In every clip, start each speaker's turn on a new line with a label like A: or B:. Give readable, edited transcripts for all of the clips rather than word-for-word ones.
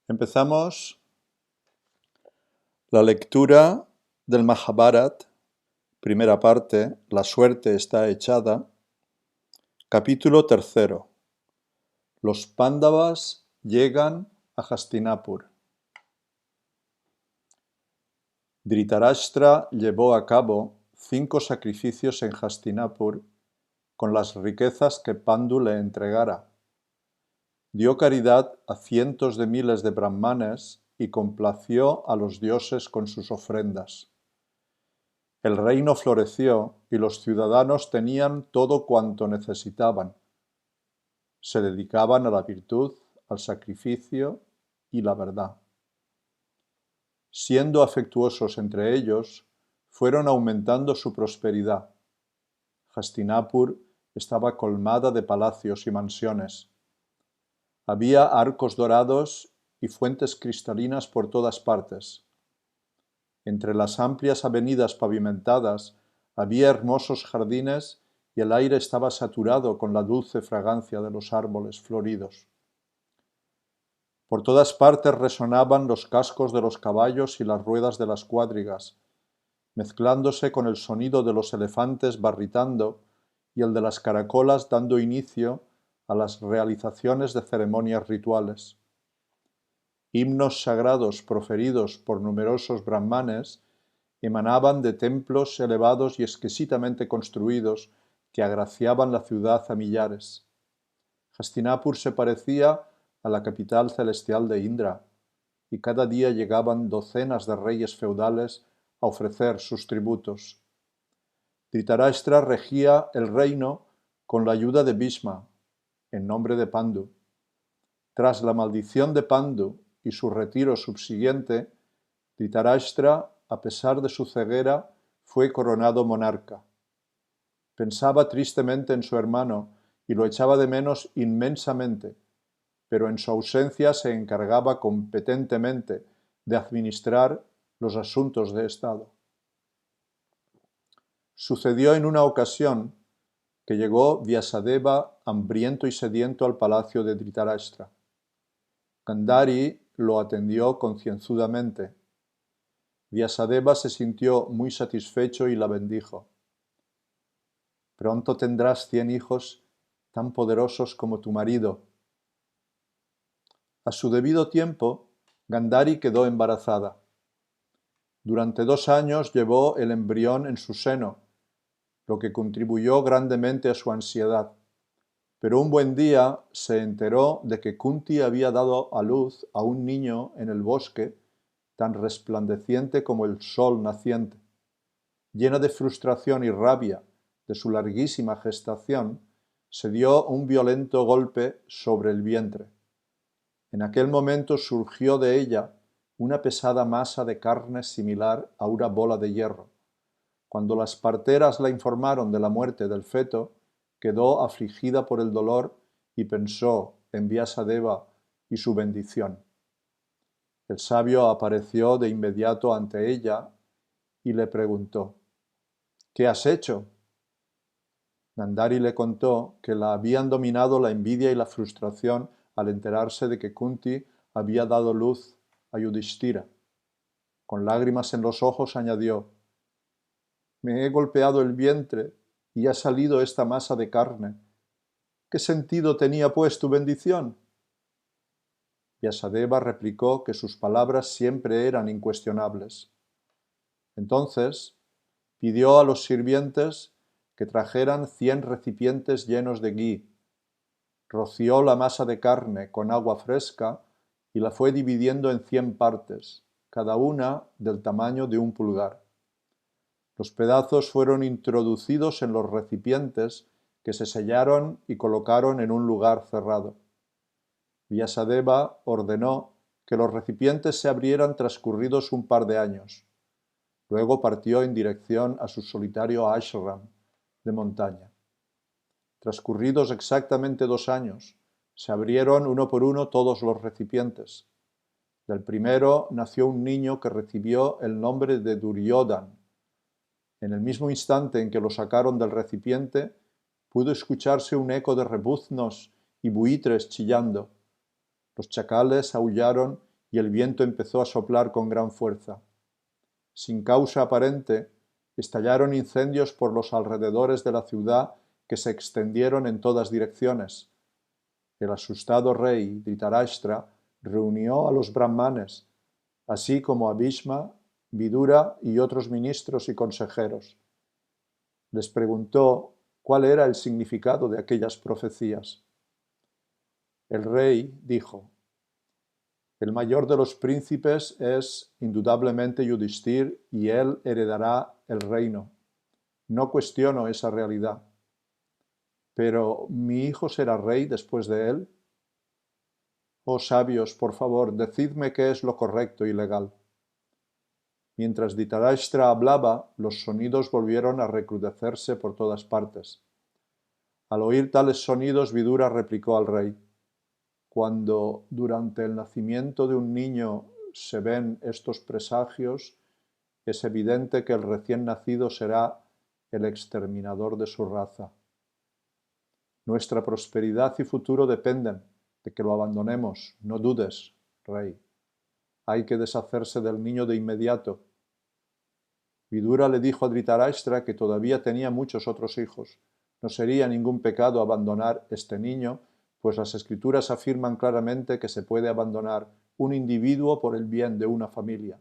A: Empezamos la lectura del Mahabharat, primera parte, La suerte está echada, capítulo 3. Los Pándavas llegan a Hastinapur. Dhritarashtra llevó a cabo 5 sacrificios en Hastinapur con las riquezas que Pandu le entregara. Dio caridad a cientos de miles de brahmanes y complació a los dioses con sus ofrendas. El reino floreció y los ciudadanos tenían todo cuanto necesitaban. Se dedicaban a la virtud, al sacrificio y la verdad. Siendo afectuosos entre ellos, fueron aumentando su prosperidad. Hastinapur estaba colmada de palacios y mansiones. Había arcos dorados y fuentes cristalinas por todas partes. Entre las amplias avenidas pavimentadas había hermosos jardines y el aire estaba saturado con la dulce fragancia de los árboles floridos. Por todas partes resonaban los cascos de los caballos y las ruedas de las cuadrigas, mezclándose con el sonido de los elefantes barritando y el de las caracolas dando inicio a las realizaciones de ceremonias rituales. Himnos sagrados proferidos por numerosos brahmanes emanaban de templos elevados y exquisitamente construidos que agraciaban la ciudad a millares. Hastinapur se parecía a la capital celestial de Indra, y cada día llegaban docenas de reyes feudales a ofrecer sus tributos. Dhritarashtra regía el reino con la ayuda de Bhishma, en nombre de Pandu. Tras la maldición de Pandu y su retiro subsiguiente, Dhritarashtra, a pesar de su ceguera, fue coronado monarca. Pensaba tristemente en su hermano y lo echaba de menos inmensamente, pero en su ausencia se encargaba competentemente de administrar los asuntos de Estado. Sucedió en una ocasión que llegó Vyasadeva hambriento y sediento al palacio de Dhritarashtra. Gandhari lo atendió concienzudamente. Vyasadeva se sintió muy satisfecho y la bendijo. Pronto tendrás 100 hijos tan poderosos como tu marido. A su debido tiempo, Gandhari quedó embarazada. Durante 2 años llevó el embrión en su seno, lo que contribuyó grandemente a su ansiedad. Pero un buen día se enteró de que Kunti había dado a luz a un niño en el bosque tan resplandeciente como el sol naciente. Llena de frustración y rabia de su larguísima gestación, se dio un violento golpe sobre el vientre. En aquel momento surgió de ella una pesada masa de carne similar a una bola de hierro. Cuando las parteras la informaron de la muerte del feto, quedó afligida por el dolor y pensó en Vyasadeva y su bendición. El sabio apareció de inmediato ante ella y le preguntó: ¿qué has hecho? Gandhari le contó que la habían dominado la envidia y la frustración al enterarse de que Kunti había dado luz a Yudhishthira. Con lágrimas en los ojos añadió: me he golpeado el vientre y ha salido esta masa de carne. ¿Qué sentido tenía pues tu bendición? Vyasadeva replicó que sus palabras siempre eran incuestionables. Entonces pidió a los sirvientes que trajeran 100 recipientes llenos de ghee. Roció la masa de carne con agua fresca y la fue dividiendo en 100 partes, cada una del tamaño de un pulgar. Los pedazos fueron introducidos en los recipientes que se sellaron y colocaron en un lugar cerrado. Vyasadeva ordenó que los recipientes se abrieran transcurridos un par de años. Luego partió en dirección a su solitario ashram de montaña. Transcurridos exactamente 2 años, se abrieron uno por uno todos los recipientes. Del primero nació un niño que recibió el nombre de Duryodhan. En el mismo instante en que lo sacaron del recipiente, pudo escucharse un eco de rebuznos y buitres chillando. Los chacales aullaron y el viento empezó a soplar con gran fuerza. Sin causa aparente, estallaron incendios por los alrededores de la ciudad que se extendieron en todas direcciones. El asustado rey Dhritarashtra reunió a los brahmanes, así como a Bhishma, Vidura y otros ministros y consejeros. Les preguntó cuál era el significado de aquellas profecías. El rey dijo: el mayor de los príncipes es indudablemente Yudhishthir y él heredará el reino. No cuestiono esa realidad. Pero ¿mi hijo será rey después de él? Oh sabios, por favor, decidme qué es lo correcto y legal. Mientras Dhritarashtra hablaba, los sonidos volvieron a recrudecerse por todas partes. Al oír tales sonidos, Vidura replicó al rey: cuando durante el nacimiento de un niño se ven estos presagios, es evidente que el recién nacido será el exterminador de su raza. Nuestra prosperidad y futuro dependen de que lo abandonemos, no dudes, rey. Hay que deshacerse del niño de inmediato. Vidura le dijo a Dhritarashtra que todavía tenía muchos otros hijos. No sería ningún pecado abandonar este niño, pues las escrituras afirman claramente que se puede abandonar un individuo por el bien de una familia.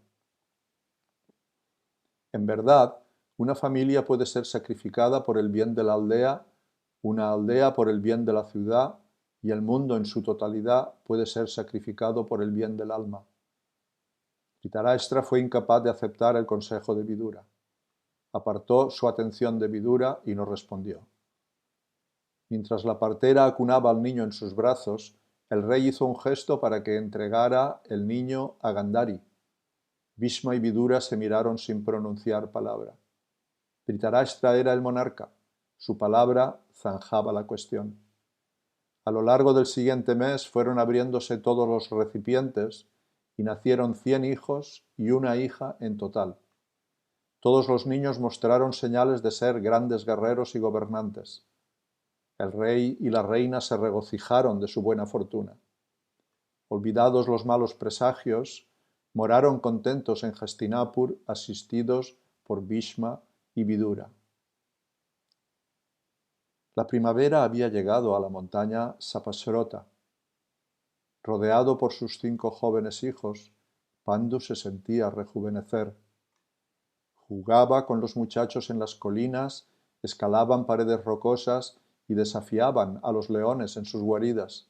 A: En verdad, una familia puede ser sacrificada por el bien de la aldea, una aldea por el bien de la ciudad, y el mundo en su totalidad puede ser sacrificado por el bien del alma. Dhritarashtra fue incapaz de aceptar el consejo de Vidura. Apartó su atención de Vidura y no respondió. Mientras la partera acunaba al niño en sus brazos, el rey hizo un gesto para que entregara el niño a Gandhari. Bhishma y Vidura se miraron sin pronunciar palabra. Dhritarashtra era el monarca. Su palabra zanjaba la cuestión. A lo largo del siguiente mes fueron abriéndose todos los recipientes y nacieron 100 hijos y una hija en total. Todos los niños mostraron señales de ser grandes guerreros y gobernantes. El rey y la reina se regocijaron de su buena fortuna. Olvidados los malos presagios, moraron contentos en Hastinapur, asistidos por Bhishma y Vidura. La primavera había llegado a la montaña Sapasrota. Rodeado por sus 5 jóvenes hijos, Pandu se sentía rejuvenecer. Jugaba con los muchachos en las colinas, escalaban paredes rocosas y desafiaban a los leones en sus guaridas.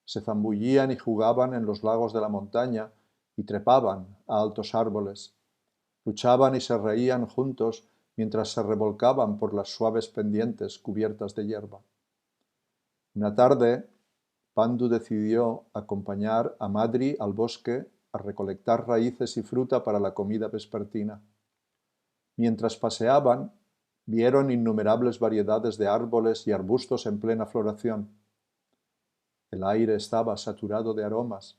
A: Se zambullían y jugaban en los lagos de la montaña y trepaban a altos árboles. Luchaban y se reían juntos mientras se revolcaban por las suaves pendientes cubiertas de hierba. Una tarde, Pandu decidió acompañar a Madri al bosque a recolectar raíces y fruta para la comida vespertina. Mientras paseaban, vieron innumerables variedades de árboles y arbustos en plena floración. El aire estaba saturado de aromas,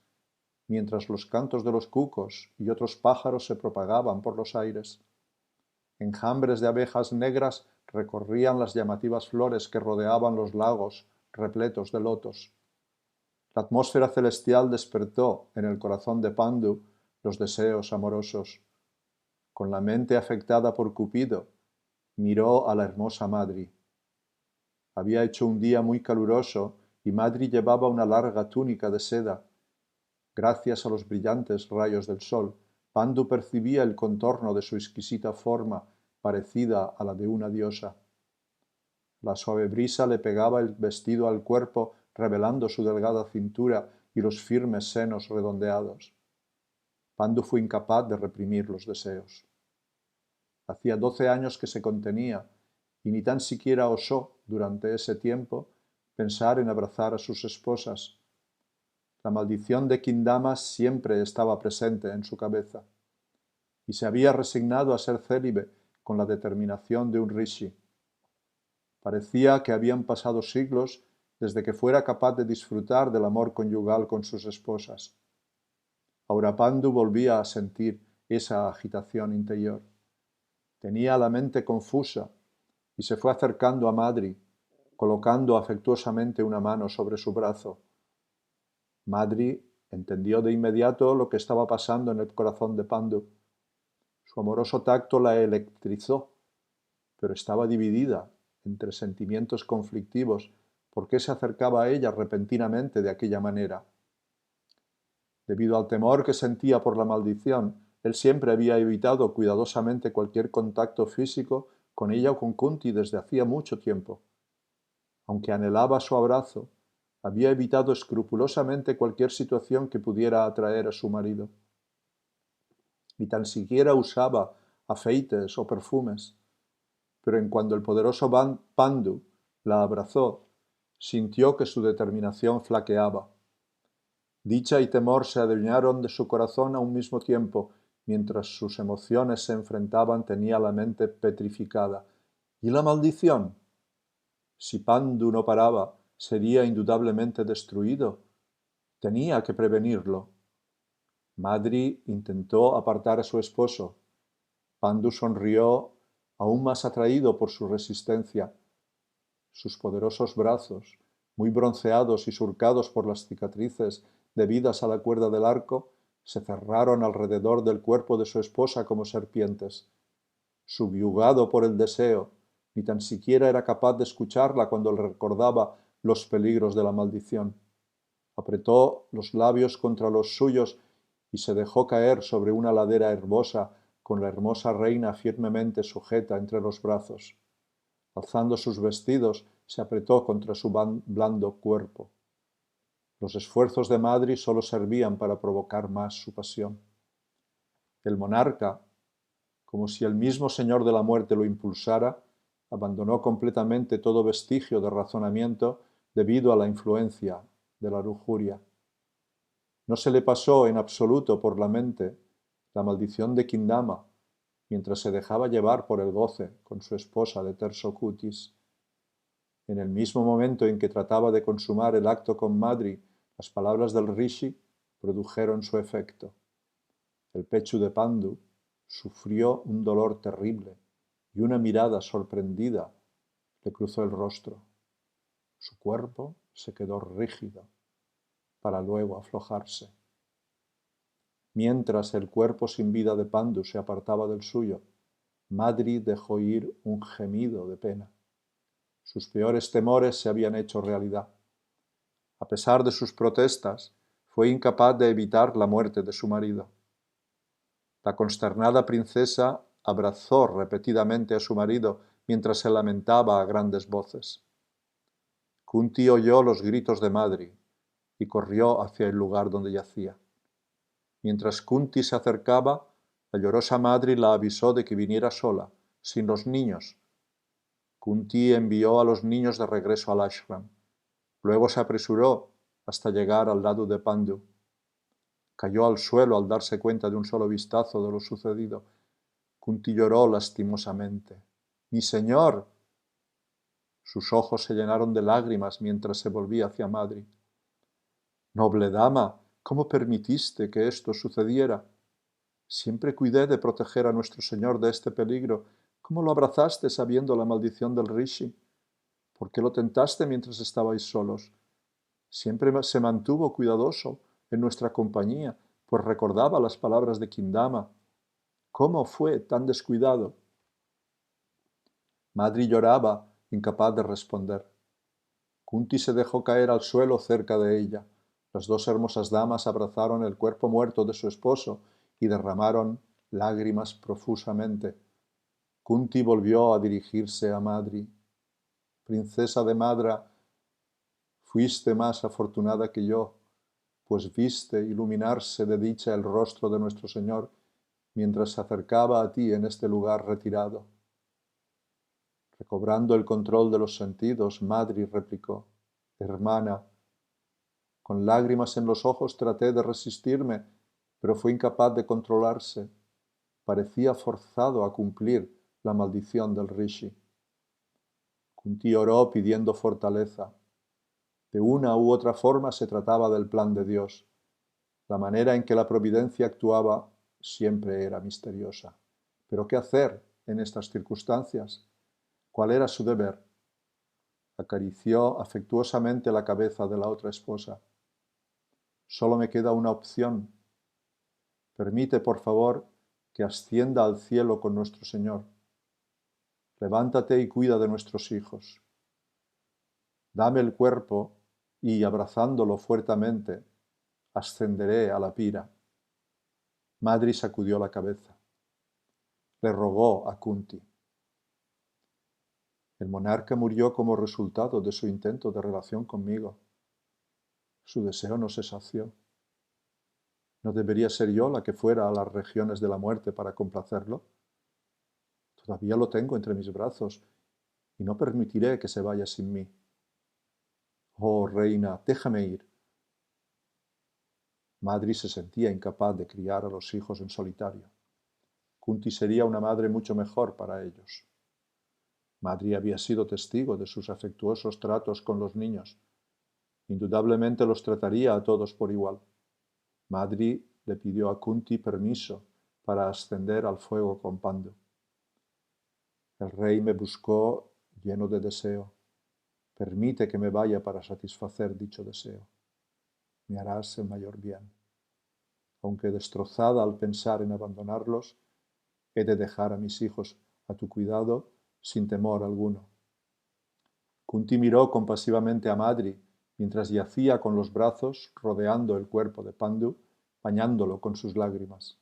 A: mientras los cantos de los cucos y otros pájaros se propagaban por los aires. Enjambres de abejas negras recorrían las llamativas flores que rodeaban los lagos repletos de lotos. La atmósfera celestial despertó en el corazón de Pandu los deseos amorosos. Con la mente afectada por Cupido, miró a la hermosa Madri. Había hecho un día muy caluroso y Madri llevaba una larga túnica de seda. Gracias a los brillantes rayos del sol, Pandu percibía el contorno de su exquisita forma, parecida a la de una diosa. La suave brisa le pegaba el vestido al cuerpo, revelando su delgada cintura y los firmes senos redondeados. Pandu fue incapaz de reprimir los deseos. Hacía 12 años que se contenía, y ni tan siquiera osó, durante ese tiempo, pensar en abrazar a sus esposas. La maldición de Kindamas siempre estaba presente en su cabeza, y se había resignado a ser célibe con la determinación de un rishi. Parecía que habían pasado siglos desde que fuera capaz de disfrutar del amor conyugal con sus esposas. Ahora Pandu volvía a sentir esa agitación interior. Tenía la mente confusa y se fue acercando a Madri, colocando afectuosamente una mano sobre su brazo. Madri entendió de inmediato lo que estaba pasando en el corazón de Pandu. Su amoroso tacto la electrizó, pero estaba dividida entre sentimientos conflictivos. ¿Por qué se acercaba a ella repentinamente de aquella manera? Debido al temor que sentía por la maldición, él siempre había evitado cuidadosamente cualquier contacto físico con ella o con Kunti desde hacía mucho tiempo. Aunque anhelaba su abrazo, había evitado escrupulosamente cualquier situación que pudiera atraer a su marido. Ni tan siquiera usaba afeites o perfumes, pero en cuanto el poderoso Pandu la abrazó, sintió que su determinación flaqueaba. Dicha y temor se adueñaron de su corazón a un mismo tiempo. Mientras sus emociones se enfrentaban, tenía la mente petrificada. ¿Y la maldición? Si Pandu no paraba, sería indudablemente destruido. Tenía que prevenirlo. Madri intentó apartar a su esposo. Pandu sonrió, aún más atraído por su resistencia. Sus poderosos brazos, muy bronceados y surcados por las cicatrices debidas a la cuerda del arco, se cerraron alrededor del cuerpo de su esposa como serpientes. Subyugado por el deseo, ni tan siquiera era capaz de escucharla cuando le recordaba los peligros de la maldición. Apretó los labios contra los suyos y se dejó caer sobre una ladera herbosa con la hermosa reina firmemente sujeta entre los brazos. Alzando sus vestidos, se apretó contra su blando cuerpo. Los esfuerzos de Madri solo servían para provocar más su pasión. El monarca, como si el mismo señor de la muerte lo impulsara, abandonó completamente todo vestigio de razonamiento debido a la influencia de la lujuria. No se le pasó en absoluto por la mente la maldición de Kindama, mientras se dejaba llevar por el goce con su esposa de terso cutis. En el mismo momento en que trataba de consumar el acto con Madri, las palabras del rishi produjeron su efecto. El pecho de Pandu sufrió un dolor terrible y una mirada sorprendida le cruzó el rostro. Su cuerpo se quedó rígido para luego aflojarse. Mientras el cuerpo sin vida de Pandu se apartaba del suyo, Madri dejó ir un gemido de pena. Sus peores temores se habían hecho realidad. A pesar de sus protestas, fue incapaz de evitar la muerte de su marido. La consternada princesa abrazó repetidamente a su marido mientras se lamentaba a grandes voces. Kunti oyó los gritos de Madri y corrió hacia el lugar donde yacía. Mientras Kunti se acercaba, la llorosa Madri la avisó de que viniera sola, sin los niños. Kunti envió a los niños de regreso al ashram. Luego se apresuró hasta llegar al lado de Pandu. Cayó al suelo al darse cuenta de un solo vistazo de lo sucedido. Kunti lloró lastimosamente. ¡Mi señor! Sus ojos se llenaron de lágrimas mientras se volvía hacia Madri. Noble dama, ¿cómo permitiste que esto sucediera? Siempre cuidé de proteger a nuestro señor de este peligro. ¿Cómo lo abrazaste sabiendo la maldición del rishi? ¿Por qué lo tentaste mientras estabais solos? Siempre se mantuvo cuidadoso en nuestra compañía, pues recordaba las palabras de Kindama. ¿Cómo fue tan descuidado? Madri lloraba, incapaz de responder. Kunti se dejó caer al suelo cerca de ella. Las dos hermosas damas abrazaron el cuerpo muerto de su esposo y derramaron lágrimas profusamente. Kunti volvió a dirigirse a Madri. Princesa de Madra, fuiste más afortunada que yo, pues viste iluminarse de dicha el rostro de nuestro Señor mientras se acercaba a ti en este lugar retirado. Recobrando el control de los sentidos, Madri replicó: Hermana, con lágrimas en los ojos traté de resistirme, pero fue incapaz de controlarse. Parecía forzado a cumplir la maldición del rishi. Kunti oró pidiendo fortaleza. De una u otra forma se trataba del plan de Dios. La manera en que la providencia actuaba siempre era misteriosa. ¿Pero qué hacer en estas circunstancias? ¿Cuál era su deber? Acarició afectuosamente la cabeza de la otra esposa. Solo me queda una opción. Permite, por favor, que ascienda al cielo con nuestro Señor. Levántate y cuida de nuestros hijos. Dame el cuerpo y, abrazándolo fuertemente, ascenderé a la pira. Madri sacudió la cabeza. Le rogó a Kunti. El monarca murió como resultado de su intento de relación conmigo. Su deseo no se sació. ¿No debería ser yo la que fuera a las regiones de la muerte para complacerlo? Todavía lo tengo entre mis brazos y no permitiré que se vaya sin mí. Oh, reina, déjame ir. Madri se sentía incapaz de criar a los hijos en solitario. Kunti sería una madre mucho mejor para ellos. Madri había sido testigo de sus afectuosos tratos con los niños. Indudablemente los trataría a todos por igual. Madri le pidió a Kunti permiso para ascender al fuego con Pandu. El rey me buscó lleno de deseo. Permite que me vaya para satisfacer dicho deseo. Me harás el mayor bien. Aunque destrozada al pensar en abandonarlos, he de dejar a mis hijos a tu cuidado sin temor alguno. Kunti miró compasivamente a Madri mientras yacía con los brazos rodeando el cuerpo de Pandu, bañándolo con sus lágrimas.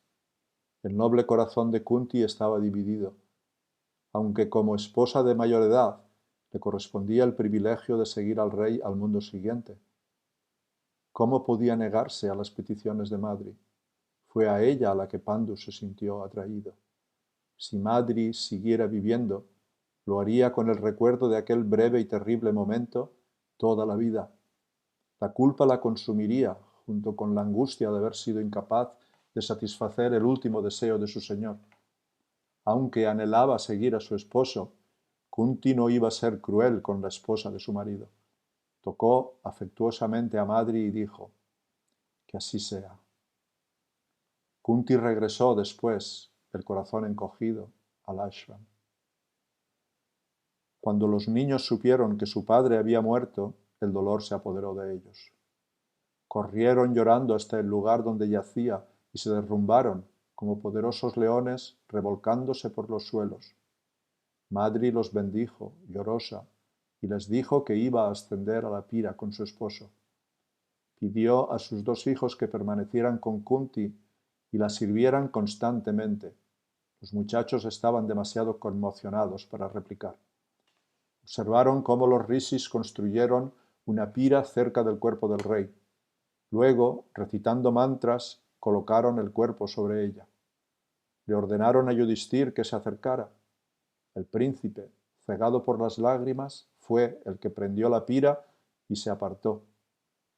A: El noble corazón de Kunti estaba dividido. Aunque como esposa de mayor edad le correspondía el privilegio de seguir al rey al mundo siguiente. ¿Cómo podía negarse a las peticiones de Madri? Fue a ella a la que Pandu se sintió atraído. Si Madri siguiera viviendo, lo haría con el recuerdo de aquel breve y terrible momento toda la vida. La culpa la consumiría, junto con la angustia de haber sido incapaz de satisfacer el último deseo de su señor. Aunque anhelaba seguir a su esposo, Kunti no iba a ser cruel con la esposa de su marido. Tocó afectuosamente a Madri y dijo, que así sea. Kunti regresó después, el corazón encogido, al ashram. Cuando los niños supieron que su padre había muerto, el dolor se apoderó de ellos. Corrieron llorando hasta el lugar donde yacía y se derrumbaron, como poderosos leones, revolcándose por los suelos. Madri los bendijo, llorosa, y les dijo que iba a ascender a la pira con su esposo. Pidió a sus dos hijos que permanecieran con Kunti y la sirvieran constantemente. Los muchachos estaban demasiado conmocionados para replicar. Observaron cómo los rishis construyeron una pira cerca del cuerpo del rey. Luego, recitando mantras, colocaron el cuerpo sobre ella. Le ordenaron a Yudhishthir que se acercara. El príncipe, cegado por las lágrimas, fue el que prendió la pira y se apartó.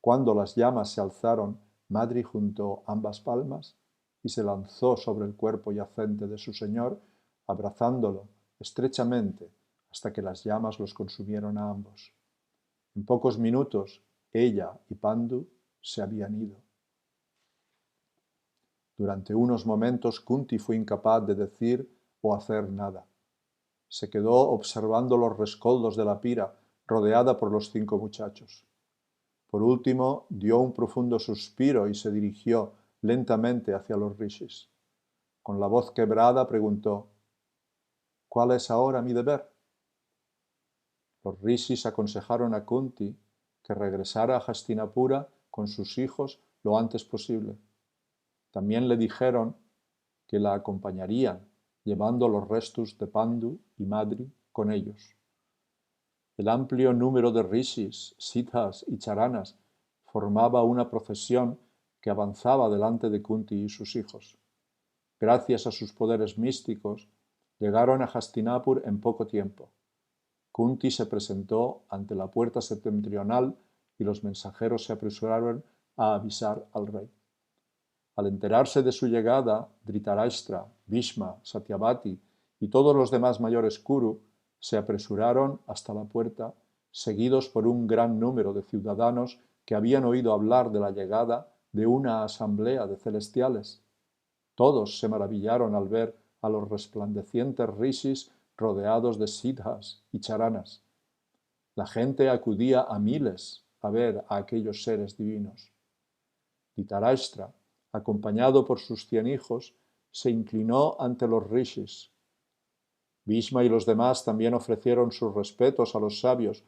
A: Cuando las llamas se alzaron, Madri juntó ambas palmas y se lanzó sobre el cuerpo yacente de su señor, abrazándolo estrechamente hasta que las llamas los consumieron a ambos. En pocos minutos, ella y Pandu se habían ido. Durante unos momentos Kunti fue incapaz de decir o hacer nada. Se quedó observando los rescoldos de la pira, rodeada por los 5 muchachos. Por último, dio un profundo suspiro y se dirigió lentamente hacia los rishis. Con la voz quebrada preguntó, ¿cuál es ahora mi deber? Los rishis aconsejaron a Kunti que regresara a Hastinapura con sus hijos lo antes posible. También le dijeron que la acompañarían, llevando los restos de Pandu y Madri con ellos. El amplio número de rishis, siddhas y charanas formaba una procesión que avanzaba delante de Kunti y sus hijos. Gracias a sus poderes místicos, llegaron a Hastinapur en poco tiempo. Kunti se presentó ante la puerta septentrional y los mensajeros se apresuraron a avisar al rey. Al enterarse de su llegada, Dhritarashtra, Bhishma, Satyavati y todos los demás mayores Kuru se apresuraron hasta la puerta, seguidos por un gran número de ciudadanos que habían oído hablar de la llegada de una asamblea de celestiales. Todos se maravillaron al ver a los resplandecientes rishis rodeados de siddhas y charanas. La gente acudía a miles a ver a aquellos seres divinos. Dhritarashtra, acompañado por sus 100 hijos, se inclinó ante los rishis. Bhishma y los demás también ofrecieron sus respetos a los sabios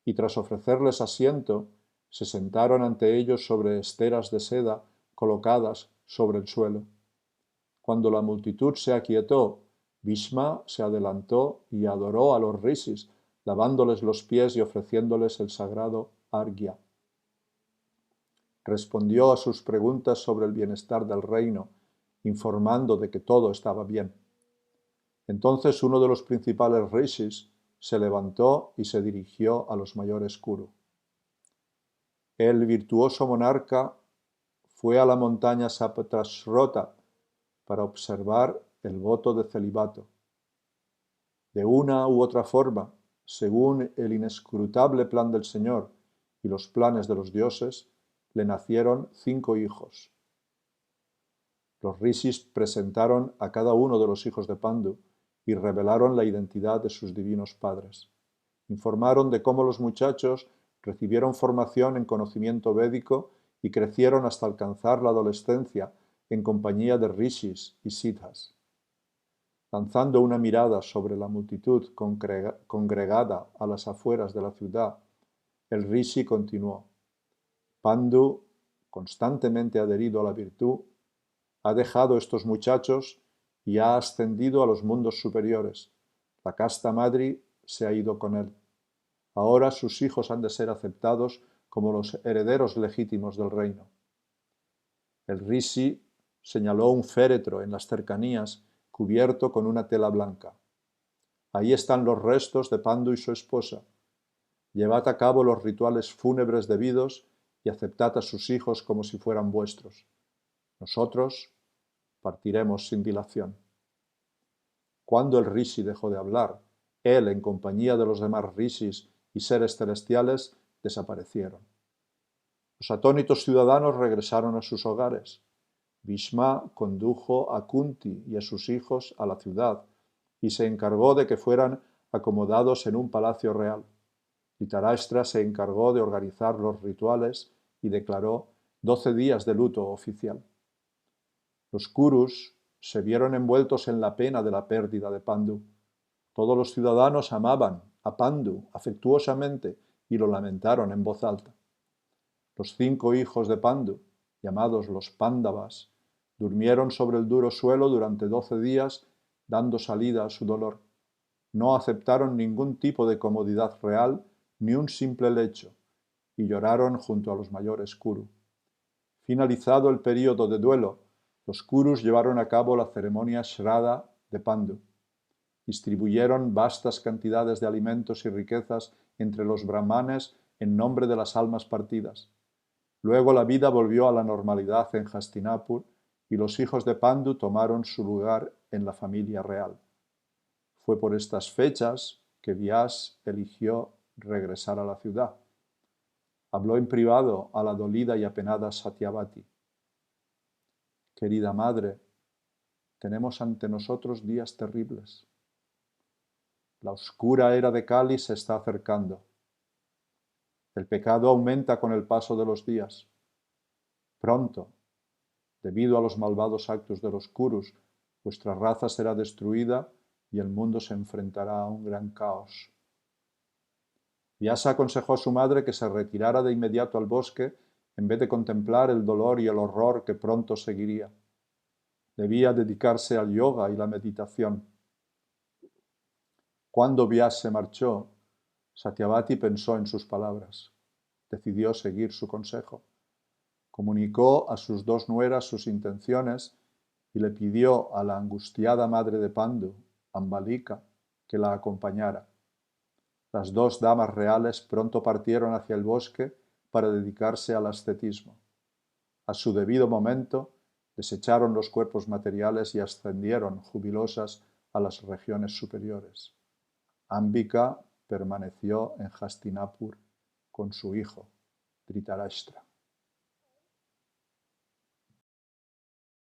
A: y tras ofrecerles asiento, se sentaron ante ellos sobre esteras de seda colocadas sobre el suelo. Cuando la multitud se aquietó, Bhishma se adelantó y adoró a los rishis, lavándoles los pies y ofreciéndoles el sagrado arghya. Respondió a sus preguntas sobre el bienestar del reino, informando de que todo estaba bien. Entonces uno de los principales rishis se levantó y se dirigió a los mayores Kuru. El virtuoso monarca fue a la montaña Saptashrota para observar el voto de celibato. De una u otra forma, según el inescrutable plan del Señor y los planes de los dioses, le nacieron 5 hijos. Los rishis presentaron a cada uno de los hijos de Pandu y revelaron la identidad de sus divinos padres. Informaron de cómo los muchachos recibieron formación en conocimiento védico y crecieron hasta alcanzar la adolescencia en compañía de rishis y siddhas. Lanzando una mirada sobre la multitud congregada a las afueras de la ciudad, el rishi continuó: Pandu, constantemente adherido a la virtud, ha dejado estos muchachos y ha ascendido a los mundos superiores. La casta madri se ha ido con él. Ahora sus hijos han de ser aceptados como los herederos legítimos del reino. El rishi señaló un féretro en las cercanías cubierto con una tela blanca. Ahí están los restos de Pandu y su esposa. Llevad a cabo los rituales fúnebres debidos y aceptad a sus hijos como si fueran vuestros. Nosotros partiremos sin dilación. Cuando el rishi dejó de hablar, él, en compañía de los demás rishis y seres celestiales, desaparecieron. Los atónitos ciudadanos regresaron a sus hogares. Bhishma condujo a Kunti y a sus hijos a la ciudad y se encargó de que fueran acomodados en un palacio real. Dhritarashtra se encargó de organizar los rituales y declaró 12 días de luto oficial. Los Kurus se vieron envueltos en la pena de la pérdida de Pandu. Todos los ciudadanos amaban a Pandu afectuosamente y lo lamentaron en voz alta. Los 5 hijos de Pandu, llamados los Pándavas, durmieron sobre el duro suelo durante 12 días, dando salida a su dolor. No aceptaron ningún tipo de comodidad real, ni un simple lecho, y lloraron junto a los mayores Kuru. Finalizado el período de duelo, los Kurus llevaron a cabo la ceremonia Shraddha de Pandu. Distribuyeron vastas cantidades de alimentos y riquezas entre los brahmanes en nombre de las almas partidas. Luego la vida volvió a la normalidad en Hastinapur y los hijos de Pandu tomaron su lugar en la familia real. Fue por estas fechas que Vyas eligió regresar a la ciudad. Habló en privado a la dolida y apenada Satyavati. Querida madre, tenemos ante nosotros días terribles. La oscura era de Kali se está acercando. El pecado aumenta con el paso de los días. Pronto, debido a los malvados actos de los Kurus, vuestra raza será destruida y el mundo se enfrentará a un gran caos. Vyasa aconsejó a su madre que se retirara de inmediato al bosque en vez de contemplar el dolor y el horror que pronto seguiría. Debía dedicarse al yoga y la meditación. Cuando Vyasa se marchó, Satyavati pensó en sus palabras. Decidió seguir su consejo. Comunicó a sus 2 nueras sus intenciones y le pidió a la angustiada madre de Pandu, Ambalika, que la acompañara. Las 2 damas reales pronto partieron hacia el bosque para dedicarse al ascetismo. A su debido momento, desecharon los cuerpos materiales y ascendieron jubilosas a las regiones superiores. Ambika permaneció en Hastinapur con su hijo, Dhritarashtra.